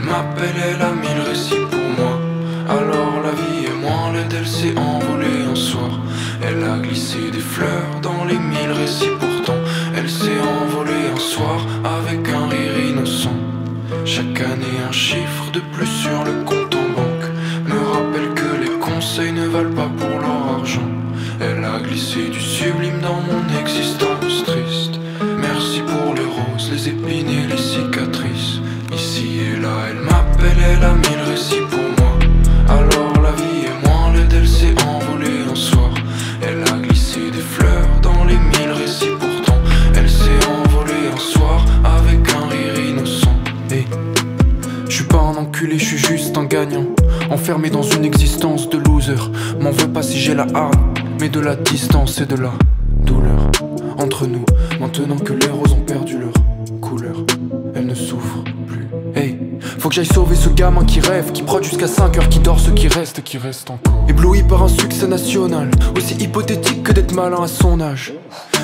elle m'appelle, elle a mille récits pour moi. Alors la vie est moins laide, elle s'est envolée un soir. Elle a glissé des fleurs dans les mille récits pourtant. Elle s'est envolée un soir avec un rire innocent. Chaque année un chiffre de plus sur le compte en banque me rappelle que les conseils ne valent pas pour leur argent. Elle a glissé du sublime dans mon existence triste. Merci pour les roses, les épines et les cicatrices. Ici et là elle m'appelle, elle a mille récits pour moi. Alors la vie est moins laide, elle s'est envolée un soir. Elle a glissé des fleurs dans les mille récits pourtant. Elle s'est envolée un soir avec un rire innocent. Hey. Je suis pas un enculé, je suis juste un gagnant, enfermé dans une existence de loser. M'en veux pas si j'ai la hargne, mais de la distance et de la douleur entre nous. Maintenant que les roses ont perdu leur couleur, elles ne souffrent plus. Hey, faut que j'aille sauver ce gamin qui rêve, qui brode jusqu'à 5 heures, qui dort ce qui reste encore. Ébloui par un succès national, aussi hypothétique que d'être malin à son âge.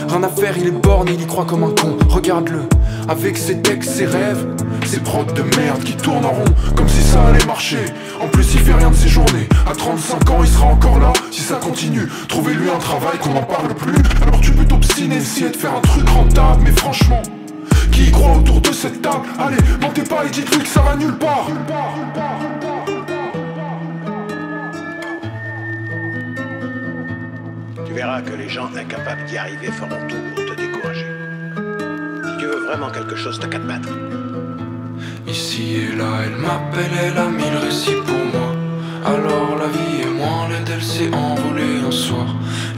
Rien à faire, il est borné, il y croit comme un con. Regarde-le, avec ses textes, ses rêves, ses prods de merde qui tournent en rond, comme si ça allait marcher. En plus il fait rien de ses journées. À 35 ans il sera encore là, si ça continue. Trouvez-lui un travail qu'on n'en parle plus. Alors tu peux t'obstiner, essayer de faire un truc rentable. Mais franchement, qui y croit autour de cette table? Allez, mentez pas et dites-lui que ça va nulle part. Tu verras que les gens incapables d'y arriver feront tout pour te décourager. Si tu veux vraiment quelque chose, t'as qu'à te battre. Ici et là elle m'appelle, elle a mille récits pour moi. Alors la vie est moins laide, elle s'est envolée un soir.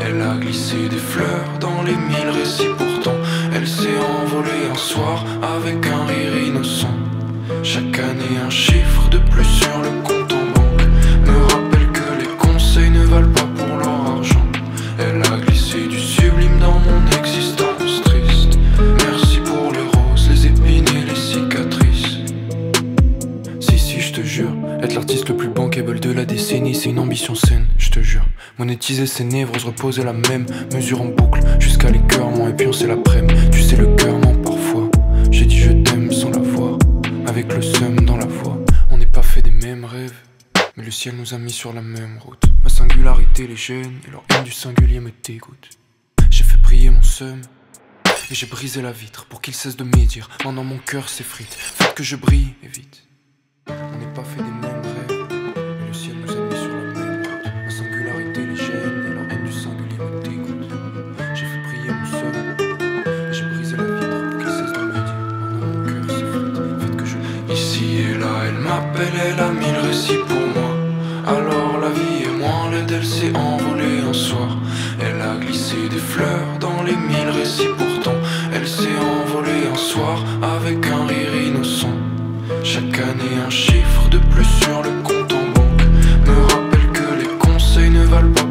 Elle a glissé des fleurs dans les mille récits pourtant. Elle s'est envolée un soir avec un rire innocent. Chaque année un chiffre de plus sur le compte en banque me rappelle que les conseils ne valent pas pour leur argent. Elle a glissé du sublime dans mon existence triste. Merci pour les roses, les épines et les cicatrices. Si, je te jure, être l'artiste le plus bankable de la décennie, c'est une ambition saine, je te jure. Monétiser ses névroses, reposer la même mesure en boucle jusqu'à l'écœurement, et puis on sait l'après-midi. Tu sais le cœur ment parfois. J'ai dit je t'aime sans la voir, avec le seum dans la voix. On n'est pas fait des mêmes rêves, mais le ciel nous a mis sur la même route. Ma singularité les gêne et leur haine du singulier me dégoûte. J'ai fait prier mon seum et j'ai brisé la vitre pour qu'il cesse de médire. Maintenant mon cœur s'effrite, faites que je brille et vite. On n'est pas fait des mêmes rêves, mais le ciel nous a mis sur la même route. Ma singularité les gêne et leur haine du singulier me dégoûte. J'ai fait prier mon seum et j'ai brisé la vitre pour qu'il cesse de médire. Maintenant mon cœur s'effrite, faites que je brille. Ici et là elle m'appelle, elle a mille récits pour moi. Alors la vie est moins laide, elle s'est envolée un soir. Elle a glissé des fleurs dans les mille récits pourtant. Elle s'est envolée un soir avec un rire innocent. Chaque année un chiffre de plus sur le compte en banque me rappelle que les conseils ne valent pas